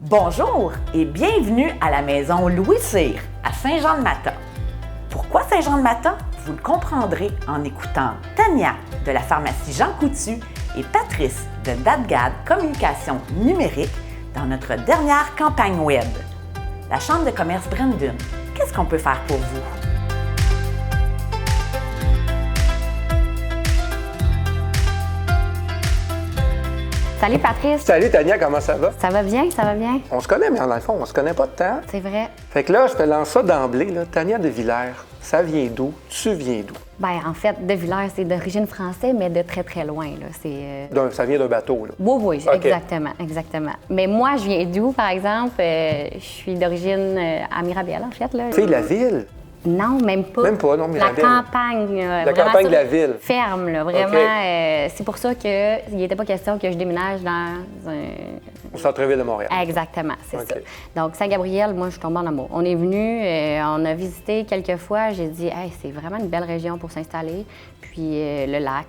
Bonjour et bienvenue à la maison Louis Cyr à Saint-Jean-de-Matha. Pourquoi Saint-Jean-de-Matha? Vous le comprendrez en écoutant Tania de la pharmacie Jean Coutu et Patrice de Dadgad Communication numérique dans notre dernière campagne web. La Chambre de commerce Brandon, qu'est-ce qu'on peut faire pour vous? Salut Patrice! Salut Tania, comment ça va? Ça va bien, ça va bien. On se connaît, mais dans le fond, on se connaît pas de temps. C'est vrai. Fait que là, je te lance ça d'emblée, là. Tania de Villers, ça vient d'où? Tu viens d'où? Ben en fait, de Villers, c'est d'origine française, mais de très très loin, là. Ça vient d'un bateau, là? Oui, OK. exactement. Mais moi, je viens d'où, par exemple? Je suis d'origine à Mirabel, en fait, là. Tu sais, la ville? Non, même pas. Même pas, non, Mirabel. La campagne. La campagne de la ville. Ferme, là, vraiment. OK. C'est pour ça qu'il n'était pas question que je déménage dans un... Au centre-ville de Montréal. Exactement, c'est OK. ça. Donc, Saint-Gabriel, moi, je suis tombée en amour. On est venu, on a visité quelques fois. J'ai dit, hey, c'est vraiment une belle région pour s'installer. Puis le lac,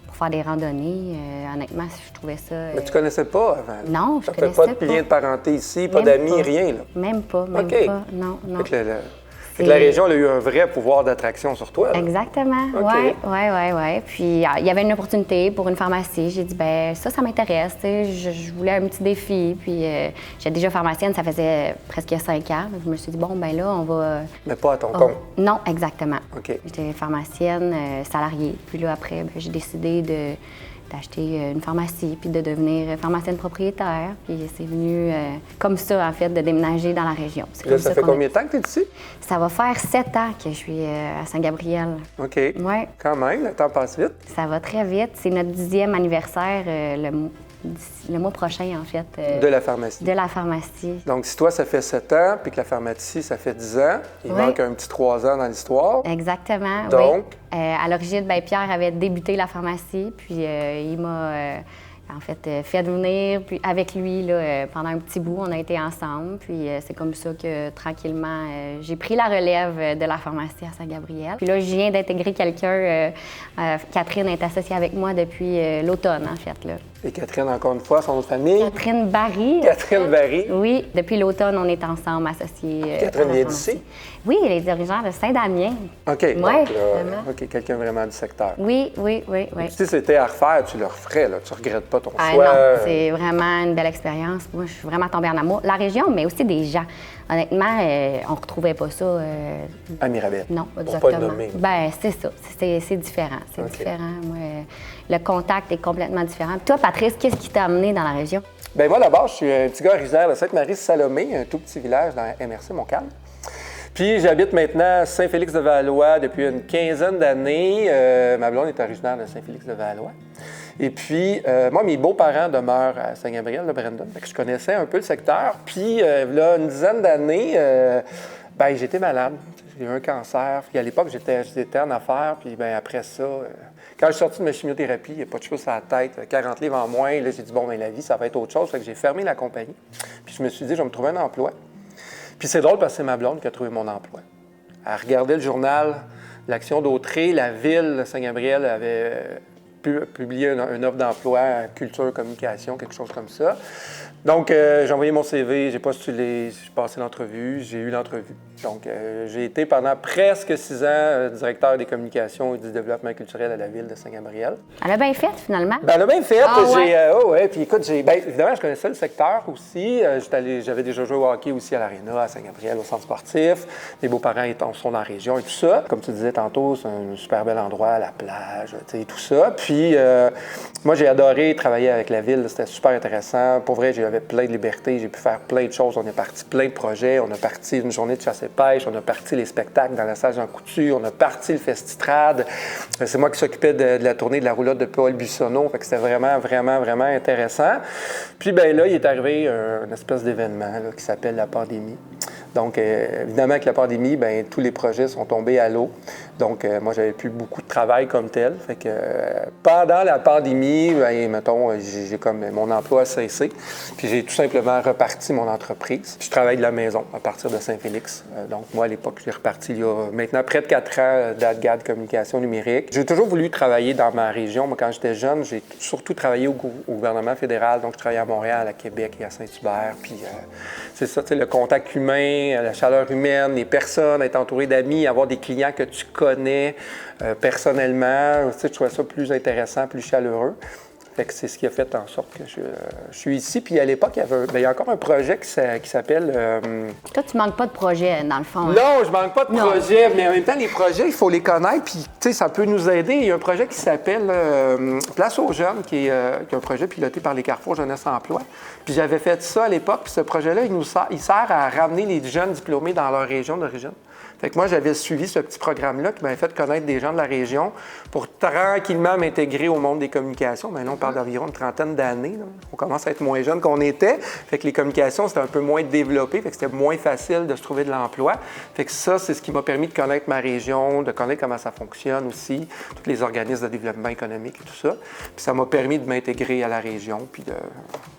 pour faire des randonnées, honnêtement, je trouvais ça... Mais tu connaissais pas avant? Non, je Ça fait connaissais pas de lien de parenté ici, pas Même d'amis, pas. rien, là? Même pas. OK. Non. Fait que la région, elle a eu un vrai pouvoir d'attraction sur toi, là. Exactement, OK. ouais. Puis il y avait une opportunité pour une pharmacie. J'ai dit, ben ça m'intéresse. Tu sais, je voulais un petit défi. Puis j'étais déjà pharmacienne, ça faisait presque 5 ans. Je me suis dit, bon, ben là, on va... Mais pas à ton compte. Non, exactement. OK. J'étais pharmacienne salariée. Puis là, après, ben, j'ai décidé d'acheter une pharmacie puis de devenir pharmacienne propriétaire. Puis c'est venu comme ça, en fait, de déménager dans la région. C'est Puis là, comme ça fait qu'on combien de temps que tu es ici? Ça va faire 7 ans que je suis à Saint-Gabriel. OK. Ouais. Quand même, le temps passe vite. Ça va très vite. C'est notre 10e anniversaire le mois prochain, en fait. De la pharmacie. De la pharmacie. Donc, si toi, ça fait 7 ans, puis que la pharmacie, ça fait 10 ans, il Oui. manque un petit 3 ans dans l'histoire. Exactement. Donc? Oui. À l'origine, ben, Pierre avait débuté la pharmacie, puis il m'a fait venir puis avec lui là, pendant un petit bout. On a été ensemble, puis c'est comme ça que tranquillement, j'ai pris la relève de la pharmacie à Saint-Gabriel. Puis là, je viens d'intégrer quelqu'un. Catherine est associée avec moi depuis l'automne, en fait. Là. Et Catherine, encore une fois, son autre famille. Catherine Barry. Catherine Barry. Oui, depuis l'automne, on est ensemble associés. Catherine à la vient pharmacie. d'ici? Oui, elle est originaire de Saint-Damien. OK. Oui, Donc, là, vraiment. OK, quelqu'un vraiment du secteur. Oui. Si c'était à refaire, tu le referais, là. Tu regrettes pas ton Ah choix. non, c'est vraiment une belle expérience. Moi, je suis vraiment tombée en amour. La région, mais aussi des gens. Honnêtement, on ne retrouvait pas ça. À Mirabel. Non, Pour exactement. pas le nommer. Ben, c'est ça. C'est différent. C'est OK. différent. Moi, le contact est complètement différent. Toi, Patrice, qu'est-ce qui t'a amené dans la région? Bien, moi, d'abord, je suis un petit gars originaire de Sainte-Marie-Salomé, un tout petit village dans MRC Montcalm. Puis, j'habite maintenant à Saint-Félix-de-Valois depuis une quinzaine d'années. Ma blonde est originaire de Saint-Félix-de-Valois. Et puis, moi, mes beaux-parents demeurent à Saint-Gabriel de Brandon. Fait que je connaissais un peu le secteur. Puis, là, une dizaine d'années, j'étais malade. J'ai eu un cancer. Puis, à l'époque, j'étais en affaires. Puis, après ça, quand je suis sorti de ma chimiothérapie, il n'y a pas de chose à la tête, 40 livres en moins. Là, j'ai dit, la vie, ça va être autre chose. Fait que j'ai fermé la compagnie. Puis, je me suis dit, je vais me trouver un emploi. Puis c'est drôle parce que c'est ma blonde qui a trouvé mon emploi. Elle regardait le journal L'Action d'Autré, la ville de Saint-Gabriel avait publié une offre d'emploi, culture, communication, quelque chose comme ça. Donc, j'ai envoyé mon CV, j'ai postulé, j'ai passé l'entrevue, j'ai eu l'entrevue. Donc, j'ai été pendant presque 6 ans directeur des communications et du développement culturel à la ville de Saint-Gabriel. Elle a bien fait, finalement. Ben, elle a bien fait. Ah ouais? Puis écoute, évidemment, je connaissais le secteur aussi. J'avais déjà joué au hockey aussi à l'Arena, à Saint-Gabriel, au centre sportif. Mes beaux-parents sont dans la région et tout ça. Comme tu disais tantôt, c'est un super bel endroit, la plage, tu sais, tout ça. Puis moi, j'ai adoré travailler avec la ville. C'était super intéressant. Pour vrai, j'avais plein de liberté. J'ai pu faire plein de choses. On est parti plein de projets. On a parti une journée de chasse et pêche. On a parti les spectacles dans la salle Jean Coutu. On a parti le Festitrade. C'est moi qui s'occupais de la tournée de la roulotte de Paul Buissonneau. Fait que c'était vraiment intéressant. Puis là, il est arrivé une espèce d'événement là, qui s'appelle la pandémie. Donc, évidemment, avec la pandémie, bien, tous les projets sont tombés à l'eau. Donc, moi, j'avais plus beaucoup de travail comme tel. Fait que pendant la pandémie, bien, mettons, j'ai comme mon emploi a cessé. Puis j'ai tout simplement reparti mon entreprise. Puis je travaille de la maison à partir de Saint-Félix. Donc, moi, à l'époque, j'ai reparti il y a maintenant près de 4 ans d'ADGAD Communication numérique. J'ai toujours voulu travailler dans ma région. Moi, quand j'étais jeune, j'ai surtout travaillé au gouvernement fédéral. Donc, je travaillais à Montréal, à Québec et à Saint-Hubert. Puis c'est ça, tu sais, le contact humain, la chaleur humaine, les personnes, être entouré d'amis, avoir des clients que tu connais personnellement. Tu sais, je trouvais ça plus intéressant, plus chaleureux. Fait que c'est ce qui a fait en sorte que je suis ici. Puis à l'époque, il y a encore un projet qui s'appelle... Toi, tu manques pas de projet, dans le fond. Hein? Non, je manque pas de projet, mais en même temps, les projets, il faut les connaître, puis tu sais, ça peut nous aider. Il y a un projet qui s'appelle Place aux jeunes, qui est un projet piloté par les Carrefour Jeunesse Emploi. Puis j'avais fait ça à l'époque, puis ce projet-là, il sert à ramener les jeunes diplômés dans leur région d'origine. Fait que moi, j'avais suivi ce petit programme-là qui m'avait fait connaître des gens de la région pour tranquillement m'intégrer au monde des communications. Bien là, on parle d'environ une trentaine d'années. On commence à être moins jeune qu'on était. Fait que les communications, c'était un peu moins développé. Fait que c'était moins facile de se trouver de l'emploi. Fait que ça, c'est ce qui m'a permis de connaître ma région, de connaître comment ça fonctionne aussi, tous les organismes de développement économique et tout ça. Puis ça m'a permis de m'intégrer à la région. Puis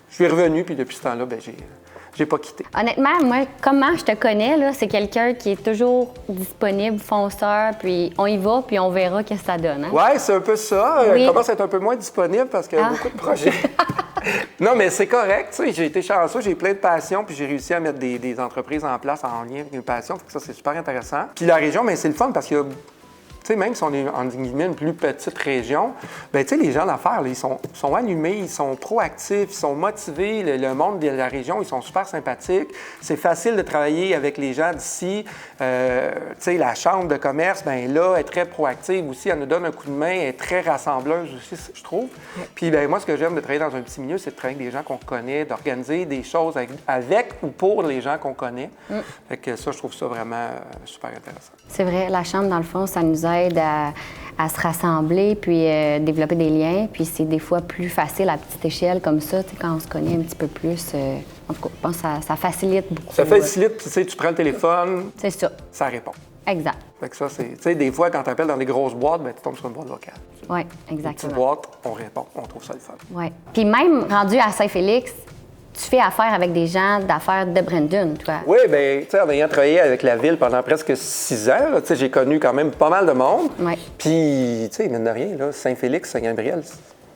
je suis revenu, puis depuis ce temps-là, bien, j'ai pas quitté. Honnêtement, moi, comment je te connais, là, c'est quelqu'un qui est toujours disponible, fonceur, puis on y va, puis on verra ce que ça donne. Hein? Oui, c'est un peu ça. Oui. Je commence à être un peu moins disponible parce qu'il y a beaucoup de projets. Non, mais c'est correct. Tu sais, j'ai été chanceux, j'ai plein de passions, puis j'ai réussi à mettre des entreprises en place en lien avec mes passions. Fait que ça, c'est super intéressant. Puis la région, bien, c'est le fun parce qu'il y a... Tu sais, même si on est en guillemets une plus petite région, bien, tu sais, les gens d'affaires, ils sont allumés, ils sont proactifs, ils sont motivés. Le monde de la région, ils sont super sympathiques. C'est facile de travailler avec les gens d'ici. Tu sais, la chambre de commerce, bien là, est très proactive aussi. Elle nous donne un coup de main, elle est très rassembleuse aussi, je trouve. Puis, bien, moi, ce que j'aime de travailler dans un petit milieu, c'est de travailler avec des gens qu'on connaît, d'organiser des choses avec ou pour les gens qu'on connaît. Fait que ça, je trouve ça vraiment super intéressant. C'est vrai, la chambre, dans le fond, ça nous aide à se rassembler puis développer des liens. Puis c'est des fois plus facile à petite échelle comme ça, quand on se connaît un petit peu plus. En tout cas, je pense que ça facilite beaucoup. Ça facilite, tu sais, tu prends le téléphone, c'est ça. Ça répond. Exact. Fait que ça, c'est... Tu sais, des fois, quand tu appelles dans des grosses boîtes, bien, tu tombes sur une boîte vocale. Oui, Une exactement. petite boîte, on répond, on trouve ça le fun. Oui. Puis même rendu à Saint-Félix, tu fais affaire avec des gens d'affaires de Brandon, toi. Oui, bien, tu sais, en ayant travaillé avec la ville pendant presque 6 ans, tu sais, j'ai connu quand même pas mal de monde. Oui. Puis, tu sais, mine de rien, là, Saint-Félix, Saint-Gabriel,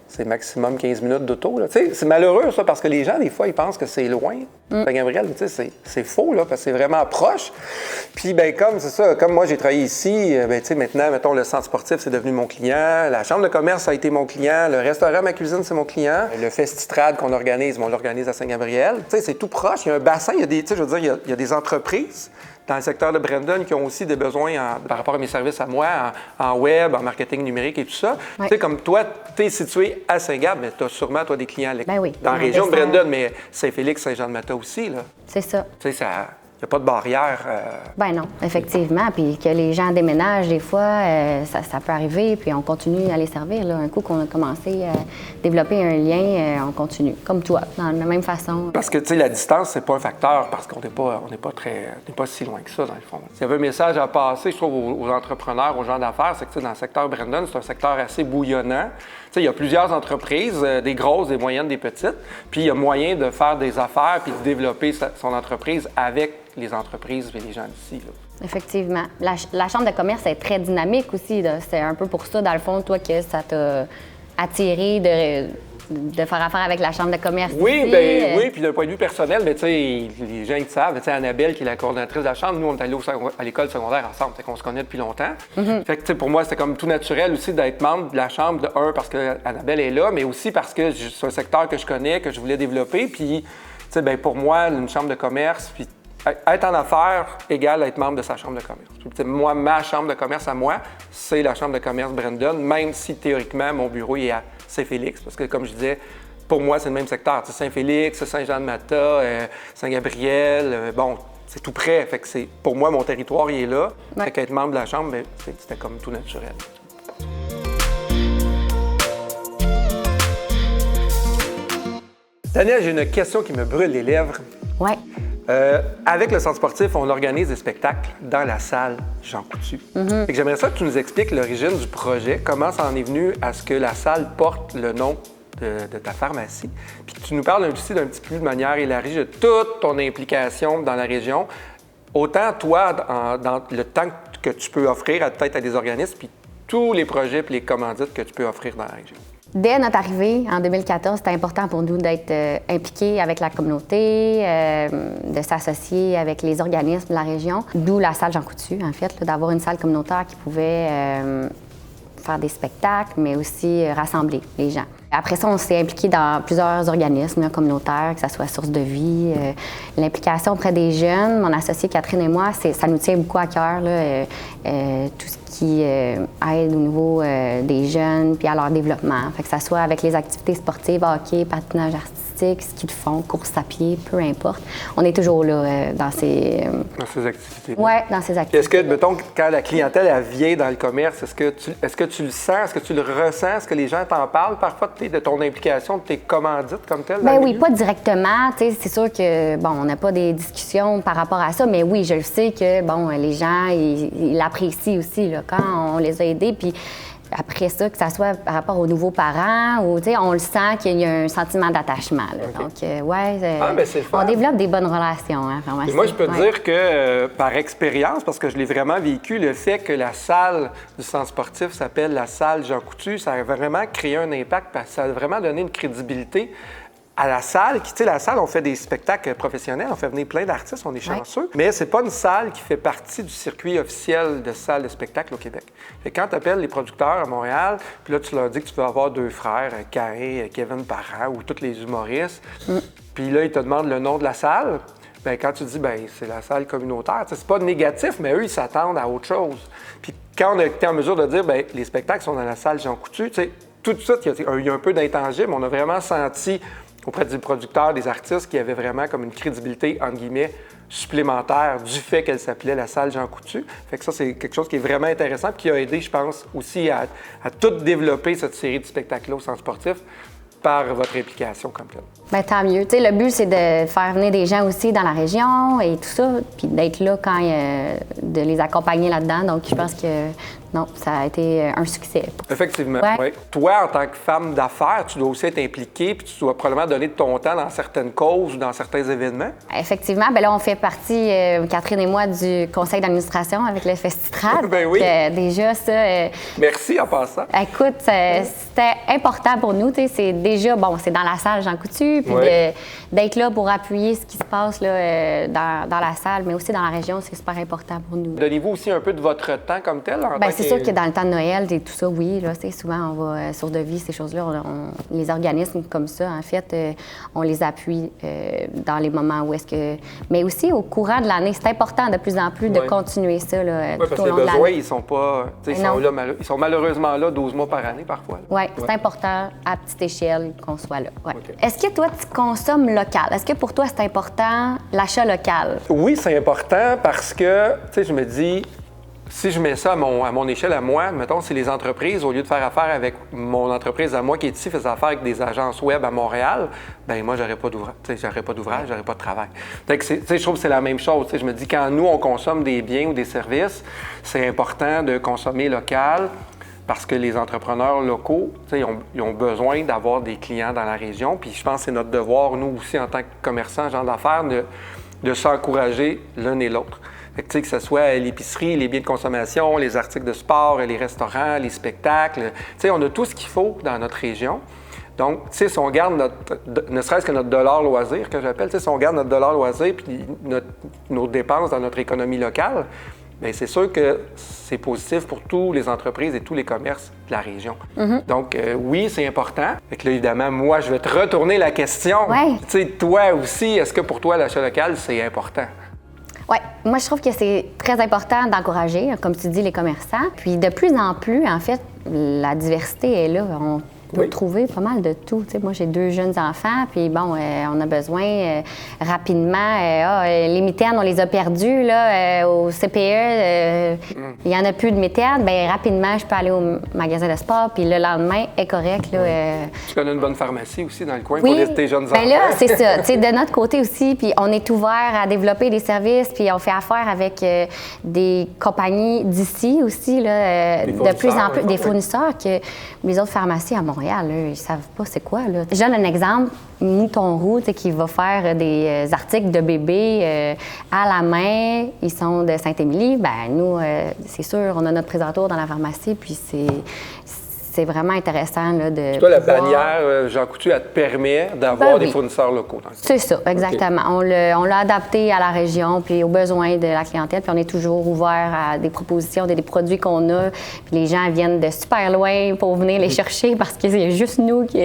c'est maximum 15 minutes d'auto. Tu sais, c'est malheureux, ça, parce que les gens, des fois, ils pensent que c'est loin. Saint-Gabriel, tu sais, c'est faux, là, parce que c'est vraiment proche. Puis, bien, comme moi, j'ai travaillé ici, bien, tu sais, maintenant, mettons, le centre sportif, c'est devenu mon client. La chambre de commerce, ça a été mon client. Le restaurant Ma Cuisine, c'est mon client. Le Festitrade qu'on organise, on l'organise à Saint-Gabriel. Tu sais, c'est tout proche. Il y a un bassin, il y a des, tu sais, je veux dire, il y a des entreprises dans le secteur de Brandon qui ont aussi des besoins par rapport à mes services à moi, en web, en marketing numérique et tout ça. Oui. Tu sais, comme toi, tu es situé à Saint-Gab, mais tu as sûrement, toi, des clients Ben oui, dans la dans région de Dessin. Brandon, mais Saint-Félix, Saint-Jean-de-Mata aussi, là. C'est ça. Tu sais, il n'y a pas de barrière. Ben non, effectivement. Puis que les gens déménagent, des fois, ça peut arriver, puis on continue à les servir. Là. Un coup qu'on a commencé à développer un lien, on continue. Comme toi, dans la même façon. Parce que, tu sais, la distance, c'est pas un facteur parce qu'on n'est pas si loin que ça, dans le fond. S'il y avait un message à passer, je trouve, aux entrepreneurs, aux gens d'affaires, c'est que, tu sais, dans le secteur Brandon, c'est un secteur assez bouillonnant. Tu sais, il y a plusieurs entreprises, des grosses, des moyennes, des petites, puis il y a moyen de faire des affaires puis de développer son entreprise avec les entreprises et les gens d'ici, là. Effectivement. La chambre de commerce est très dynamique aussi. Là. C'est un peu pour ça, dans le fond, toi, que ça t'a attiré de faire affaire avec la chambre de commerce. Oui, ici. bien, oui, puis d'un point de vue personnel, mais tu sais, les gens, ils savent. Tu sais, Annabelle, qui est la coordonnatrice de la chambre, nous, on est allés à l'école secondaire ensemble, fait qu'on se connaît depuis longtemps. Fait que, tu sais, pour moi, c'était comme tout naturel aussi d'être membre de la chambre, de un, parce que Annabelle est là, mais aussi parce que c'est un secteur que je connais, que je voulais développer. Puis, tu sais, bien, pour moi, une chambre de commerce, puis être en affaires égale être membre de sa chambre de commerce. Puis, moi, ma chambre de commerce à moi, c'est la chambre de commerce Brandon, même si théoriquement, mon bureau est à Saint-Félix, parce que, comme je disais, pour moi, c'est le même secteur. Tu sais, Saint-Félix, Saint-Jean-de-Mata, Saint-Gabriel, bon, c'est tout près. Fait que pour moi, mon territoire, il est là. Ouais. Fait qu'être membre de la chambre, bien, c'était comme tout naturel. Tania, j'ai une question qui me brûle les lèvres. Oui. Avec le centre sportif, on organise des spectacles dans la salle Jean Coutu. Fait que j'aimerais ça que tu nous expliques l'origine du projet, comment ça en est venu à ce que la salle porte le nom de ta pharmacie. Puis tu nous parles aussi d'un petit peu de manière élargie de toute ton implication dans la région, autant toi, dans le temps que tu peux offrir peut-être à des organismes, puis tous les projets et les commandites que tu peux offrir dans la région. Dès notre arrivée en 2014, c'était important pour nous d'être impliqués avec la communauté, de s'associer avec les organismes de la région, d'où la salle Jean Coutu, en fait, d'avoir une salle communautaire qui pouvait faire des spectacles, mais aussi rassembler les gens. Après ça, on s'est impliqué dans plusieurs organismes communautaires, que ce soit Source de vie, l'implication auprès des jeunes. Mon associée Catherine et moi, ça nous tient beaucoup à cœur, là, tout ce qui aide au niveau des jeunes puis à leur développement. Fait que ça soit avec les activités sportives, hockey, patinage artistique, ski de fond, course à pied, peu importe. On est toujours là dans ces... Dans ces activités. Oui, dans ces activités. Est-ce que, mettons, quand la clientèle elle vient dans le commerce, est-ce que tu le sens, est-ce que tu le ressens, est-ce que les gens t'en parlent parfois de ton implication, de tes commandites comme telles? Bien oui, pas directement. C'est sûr que, bon, on n'a pas des discussions par rapport à ça, mais oui, je le sais que, bon, les gens, ils l'apprécient aussi, là, quand on les a aidés. Puis après ça, que ça soit par rapport aux nouveaux parents, ou, on le sent qu'il y a un sentiment d'attachement. Okay. Donc, on développe des bonnes relations, hein, pharmacie. Et moi, je peux te dire que, par expérience, parce que je l'ai vraiment vécu, le fait que la salle du centre sportif s'appelle la salle Jean Coutu, ça a vraiment créé un impact, parce que ça a vraiment donné une crédibilité à la salle. Tu sais, la salle, on fait des spectacles professionnels, on fait venir plein d'artistes, on est chanceux, mais c'est pas une salle qui fait partie du circuit officiel de salles de spectacle au Québec. Et quand tu appelles les producteurs à Montréal, puis là, tu leur dis que tu veux avoir 2 frères, Carré, Kevin Parent ou tous les humoristes, puis là, ils te demandent le nom de la salle. Bien, quand tu dis, bien, c'est la salle communautaire, c'est pas négatif, mais eux, ils s'attendent à autre chose. Puis quand on a été en mesure de dire, bien, les spectacles sont dans la salle Jean Coutu, tu sais, tout de suite, il y a un peu d'intangible. On a vraiment senti auprès du producteur, des artistes, qui avaient vraiment comme une crédibilité, entre guillemets, supplémentaire du fait qu'elle s'appelait la salle Jean Coutu. Fait que ça, c'est quelque chose qui est vraiment intéressant et qui a aidé, je pense, aussi à tout développer cette série de spectacles-là au centre sportif par votre implication comme telle. Bien, tant mieux. Tu sais, le but, c'est de faire venir des gens aussi dans la région et tout ça, puis d'être là quand de les accompagner là-dedans. Donc, je pense que non, ça a été un succès. Effectivement, ouais. Oui. Toi, en tant que femme d'affaires, tu dois aussi être impliquée, puis tu dois probablement donner de ton temps dans certaines causes ou dans certains événements. Effectivement. Bien là, on fait partie, Catherine et moi, du conseil d'administration avec le Festitrade. Ben oui. Déjà, ça... Merci en passant. Écoute, c'était important pour nous. C'est déjà, bon, c'est dans la salle Jean Coutu, puis d'être là pour appuyer ce qui se passe là, dans la salle, mais aussi dans la région, c'est super important pour nous. Donnez-vous aussi un peu de votre temps comme tel? C'est sûr que dans le temps de Noël et tout ça, oui, là, souvent on va Source de vie, ces choses-là, les organismes comme ça, en fait, on les appuie dans les moments où est-ce que... Mais aussi au courant de l'année, c'est important de plus en plus de continuer ça là, tout au long de l'année. Parce que les besoins, ils sont pas... Ils sont malheureusement là 12 mois par année parfois. Oui, c'est important à petite échelle qu'on soit là. Ouais. Okay. Est-ce que toi, tu consommes local? Est-ce que pour toi, c'est important l'achat local? Oui, c'est important parce que, tu sais, je me dis... Si je mets ça à mon échelle à moi, mettons, si les entreprises, au lieu de faire affaire avec mon entreprise à moi qui est ici, faisaient affaire avec des agences web à Montréal, bien, moi, j'aurais pas d'ouvrage, j'aurais pas de travail. Donc, je trouve que c'est la même chose. Je me dis, quand nous, on consomme des biens ou des services, c'est important de consommer local parce que les entrepreneurs locaux, ils ont besoin d'avoir des clients dans la région. Puis je pense que c'est notre devoir, nous aussi, en tant que commerçants, gens d'affaires, de s'encourager l'un et l'autre. Que ce soit l'épicerie, les biens de consommation, les articles de sport, les restaurants, les spectacles. On a tout ce qu'il faut dans notre région. Donc, si on garde ne serait-ce que notre dollar loisir, que j'appelle, si on garde notre dollar loisir puis nos dépenses dans notre économie locale, bien, c'est sûr que c'est positif pour toutes les entreprises et tous les commerces de la région. Mm-hmm. Donc, oui, c'est important. Fait que là, évidemment, moi, je vais te retourner la question. Ouais. Toi aussi, est-ce que pour toi, l'achat local, c'est important? Oui, moi je trouve que c'est très important d'encourager, comme tu dis, les commerçants. Puis de plus en plus, en fait, la diversité est là. peux trouver pas mal de tout. Tu sais, moi, j'ai 2 jeunes enfants, puis bon, on a besoin rapidement. Les mitaines, on les a perdues là, au CPE. Il n'y en a plus de mitaines. Bien, rapidement, je peux aller au magasin de sport, puis le lendemain, est correct. Là, Tu connais une bonne pharmacie aussi dans le coin oui, pour laisser tes jeunes enfants. Bien là, c'est ça. Tu sais, de notre côté aussi, puis on est ouvert à développer des services, puis on fait affaire avec des compagnies d'ici aussi, là, de plus en plus, des fournisseurs que les autres pharmacies à Montréal, là, ils savent pas c'est quoi. Là. Je donne un exemple. Mouton Roux, qui va faire des articles de bébés à la main. Ils sont de Saint-Émilie. Bien, nous, c'est sûr, on a notre présentour dans la pharmacie, puis c'est vraiment intéressant là, de. Toi, la bannière Jean Coutu, elle te permet d'avoir des fournisseurs locaux. C'est ça, exactement. Okay. On l'a adapté à la région puis aux besoins de la clientèle. Puis on est toujours ouvert à des propositions, des produits qu'on a. Puis les gens viennent de super loin pour venir les chercher parce que c'est juste nous qui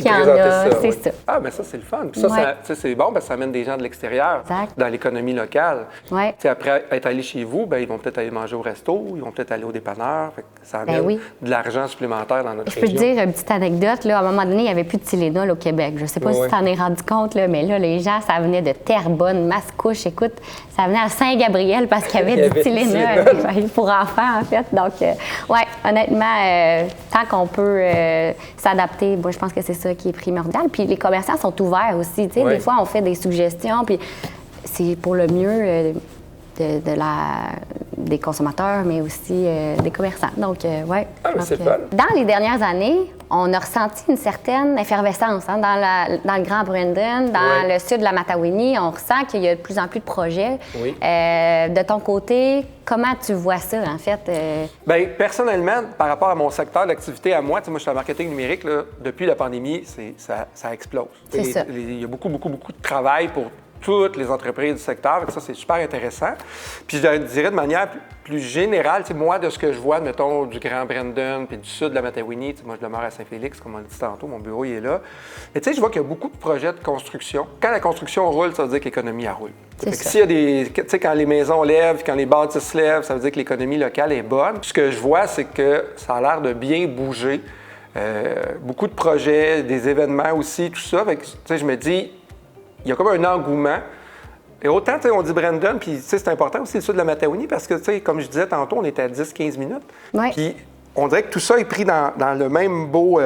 en a. C'est ça. Ah, mais ça, c'est le fun. Puis ça, c'est bon parce que ça amène des gens de l'extérieur dans l'économie locale. Ouais. Après être allés chez vous, bien, ils vont peut-être aller manger au resto, ils vont peut-être aller au dépanneur. Fait que ça amène de l'argent supplémentaire. Dans notre région. Je peux te dire une petite anecdote. Là, à un moment donné, il n'y avait plus de Tylenol au Québec. Je ne sais pas si tu t'en es rendu compte, là, mais là, les gens, ça venait de Terrebonne, Mascouche. Écoute, ça venait à Saint-Gabriel parce qu'il y avait du Tylenol pour enfants, en fait. Donc, oui, honnêtement, tant qu'on peut s'adapter, moi, je pense que c'est ça qui est primordial. Puis les commerçants sont ouverts aussi. Des fois, on fait des suggestions, puis c'est pour le mieux des consommateurs, mais aussi des commerçants. Donc, oui. C'est fun. Dans les dernières années, on a ressenti une certaine effervescence dans le Grand Brandon, dans le sud de la Matawini. On ressent qu'il y a de plus en plus de projets. Oui. De ton côté, comment tu vois ça, en fait? Bien, personnellement, par rapport à mon secteur d'activité à moi, moi, je suis en marketing numérique. Là, depuis la pandémie, ça explose. C'est ça. Il y a beaucoup de travail pour toutes les entreprises du secteur. Ça, c'est super intéressant. Puis je dirais de manière plus générale, moi, de ce que je vois, mettons, du Grand Brandon puis du sud de la Matawini, moi, je demeure à Saint-Félix, comme on l'a dit tantôt, mon bureau, il est là. Mais tu sais, je vois qu'il y a beaucoup de projets de construction. Quand la construction roule, ça veut dire que l'économie, elle roule. S'il y a des... Tu sais, quand les maisons lèvent, quand les bâtisses lèvent, ça veut dire que l'économie locale est bonne. Puis ce que je vois, c'est que ça a l'air de bien bouger. Beaucoup de projets, des événements aussi, tout ça. Fait que, tu sais, je me dis, il y a comme un engouement. Et autant, on dit Brandon, puis c'est important aussi le sud de la Matawini, parce que, comme je disais tantôt, on était à 10-15 minutes. Ouais. Puis on dirait que tout ça est pris dans le même beau...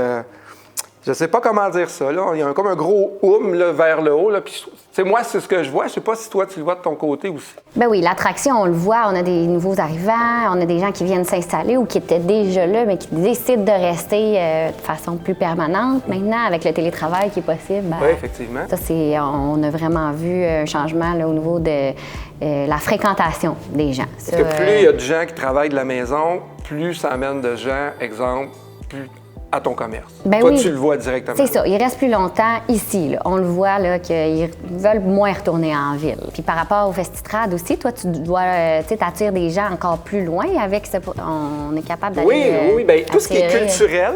je sais pas comment dire ça, là. Il y a comme un gros là, vers le haut, là. Puis, moi, c'est ce que je vois. Je sais pas si toi, tu le vois de ton côté aussi. Bien oui, l'attraction, on le voit. On a des nouveaux arrivants, on a des gens qui viennent s'installer ou qui étaient déjà là, mais qui décident de rester de façon plus permanente. Maintenant, avec le télétravail qui est possible, oui, effectivement. Ça, on a vraiment vu un changement là, au niveau de la fréquentation des gens. Parce que plus il y a de gens qui travaillent de la maison, plus ça amène de gens, exemple, plus à ton commerce. Ben toi, oui. tu le vois directement. C'est ça. Ils restent plus longtemps ici. Là. On le voit là, qu'ils veulent moins retourner en ville. Puis par rapport au Festitrade aussi, toi, tu dois, t'attires des gens encore plus loin avec ce... On est capable d'aller... Oui. Bien, tout ce qui est culturel,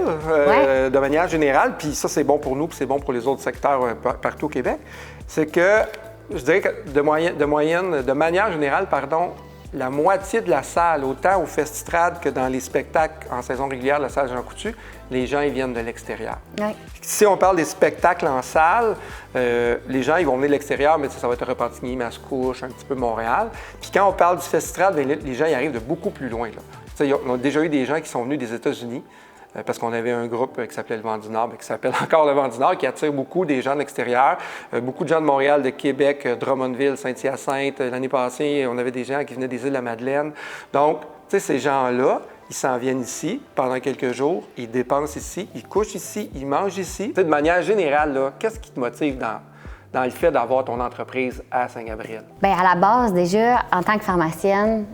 de manière générale, puis ça, c'est bon pour nous, puis c'est bon pour les autres secteurs partout au Québec, c'est que, je dirais que de manière générale, la moitié de la salle, autant au Festitrade que dans les spectacles en saison régulière de la salle Jean Coutu, les gens, ils viennent de l'extérieur. Oui. Si on parle des spectacles en salle, les gens, ils vont venir de l'extérieur, mais ça va être Repentigny, Mascouche, un petit peu Montréal. Puis quand on parle du Festitrade, les gens, ils arrivent de beaucoup plus loin. On a déjà eu des gens qui sont venus des États-Unis, parce qu'on avait un groupe qui s'appelait Le Vent du Nord, qui s'appelle encore Le Vent du Nord, qui attire beaucoup des gens de l'extérieur. Beaucoup de gens de Montréal, de Québec, Drummondville, Saint-Hyacinthe. L'année passée, on avait des gens qui venaient des Îles-de-la-Madeleine. Donc, tu sais, ces gens-là, ils s'en viennent ici pendant quelques jours, ils dépensent ici, ils couchent ici, ils mangent ici. Tu sais, de manière générale, là, qu'est-ce qui te motive dans le fait d'avoir ton entreprise à Saint-Gabriel? Bien, à la base, déjà, en tant que pharmacienne,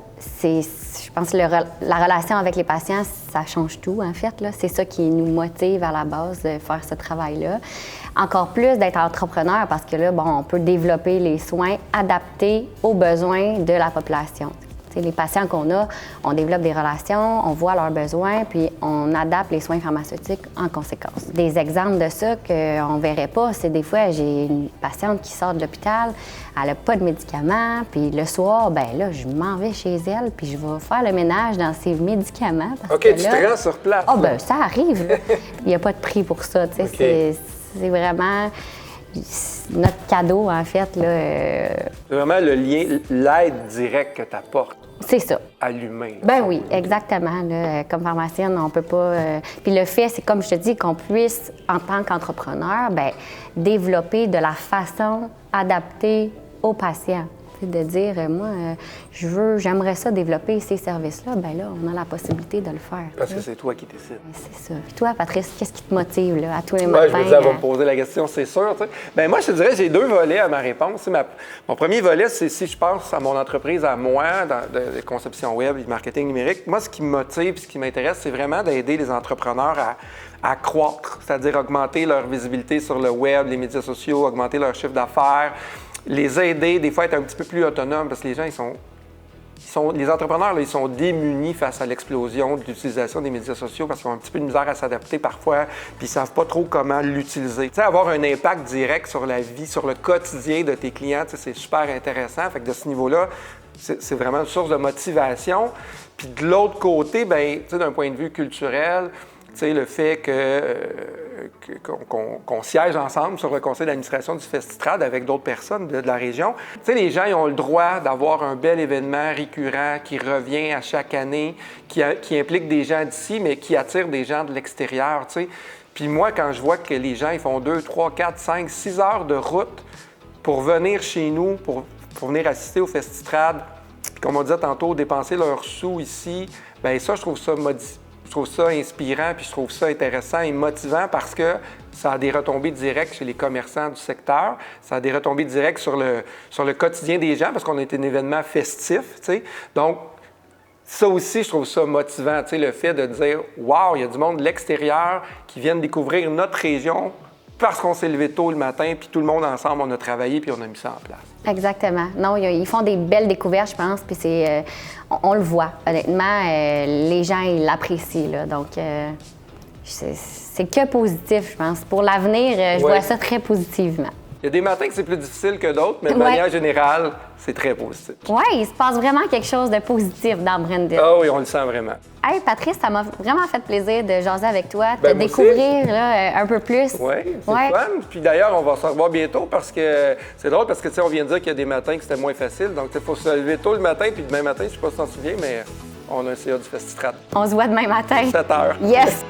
je pense que la relation avec les patients, ça change tout, en fait. Là. C'est ça qui nous motive à la base de faire ce travail-là. Encore plus d'être entrepreneur parce que là, on peut développer les soins adaptés aux besoins de la population. T'sais, les patients qu'on a, on développe des relations, on voit leurs besoins, puis on adapte les soins pharmaceutiques en conséquence. Des exemples de ça qu'on ne verrait pas, c'est des fois, j'ai une patiente qui sort de l'hôpital, elle n'a pas de médicaments, puis le soir, ben là, je m'en vais chez elle, puis je vais faire le ménage dans ses médicaments. Parce OK, que tu là, te rends sur place. ah, ben ça arrive, là. Il n'y a pas de prix pour ça, tu sais. OK. C'est vraiment notre cadeau, en fait, là. C'est vraiment le lien, l'aide directe que tu apportes C'est ça. à l'humain. Ben oui, exactement. Là, comme pharmacienne, on peut pas. Puis le fait, c'est comme je te dis, qu'on puisse, en tant qu'entrepreneur, ben développer de la façon adaptée aux patients. De dire, moi, j'aimerais ça développer ces services-là, ben là, on a la possibilité de le faire. Parce que c'est toi qui décides. C'est ça. Puis toi, Patrice, qu'est-ce qui te motive là, à tous les Moi, matins? je me disais, elle va me poser la question, c'est sûr. Tu sais. Ben moi, je te dirais, j'ai 2 volets à ma réponse. Mon premier volet, c'est si je pense à mon entreprise, à moi, de conception web et de marketing numérique. Moi, ce qui me motive, ce qui m'intéresse, c'est vraiment d'aider les entrepreneurs à croître, c'est-à-dire augmenter leur visibilité sur le web, les médias sociaux, augmenter leur chiffre d'affaires, les aider, des fois être un petit peu plus autonomes, parce que les gens, les entrepreneurs, là, ils sont démunis face à l'explosion de l'utilisation des médias sociaux parce qu'ils ont un petit peu de misère à s'adapter parfois, puis ils ne savent pas trop comment l'utiliser. Tu sais, avoir un impact direct sur la vie, sur le quotidien de tes clients, tu sais, c'est super intéressant. Fait que de ce niveau-là, c'est vraiment une source de motivation. Puis de l'autre côté, bien, tu sais, d'un point de vue culturel, tu sais, le fait qu'on siège ensemble sur le conseil d'administration du Festitrad avec d'autres personnes de la région. Tu sais, les gens, ils ont le droit d'avoir un bel événement récurrent qui revient à chaque année, qui implique des gens d'ici, mais qui attire des gens de l'extérieur, tu sais. Puis moi, quand je vois que les gens, ils font 2, 3, 4, 5, 6 heures de route pour venir chez nous, pour venir assister au Festitrad, puis comme on disait tantôt, dépenser leurs sous ici, bien ça, je trouve ça inspirant, puis je trouve ça intéressant et motivant parce que ça a des retombées directes chez les commerçants du secteur, ça a des retombées directes sur le quotidien des gens parce qu'on est un événement festif, tu sais. Donc, ça aussi, je trouve ça motivant, tu sais, le fait de dire « Wow, il y a du monde de l'extérieur qui viennent découvrir notre région parce qu'on s'est levé tôt le matin, puis tout le monde ensemble, on a travaillé, puis on a mis ça en place. » Exactement. Non, ils font des belles découvertes, je pense, puis on le voit. Honnêtement, les gens, ils l'apprécient, là. Donc, c'est que positif, je pense. Pour l'avenir, je vois ça très positivement. Il y a des matins que c'est plus difficile que d'autres, mais de manière générale, c'est très positif. Oui, il se passe vraiment quelque chose de positif dans Brandon. Ah oui, on le sent vraiment. Hey, Patrice, ça m'a vraiment fait plaisir de jaser avec toi, de te découvrir là, un peu plus. Oui, c'est fun. Puis d'ailleurs, on va se revoir bientôt parce que c'est drôle parce que, tu sais, on vient de dire qu'il y a des matins que c'était moins facile. Donc, il faut se lever tôt le matin, puis demain matin, je ne sais pas si tu t'en souviens, mais on a un CA du Festitrad. On se voit demain matin. 7 heures. Yes!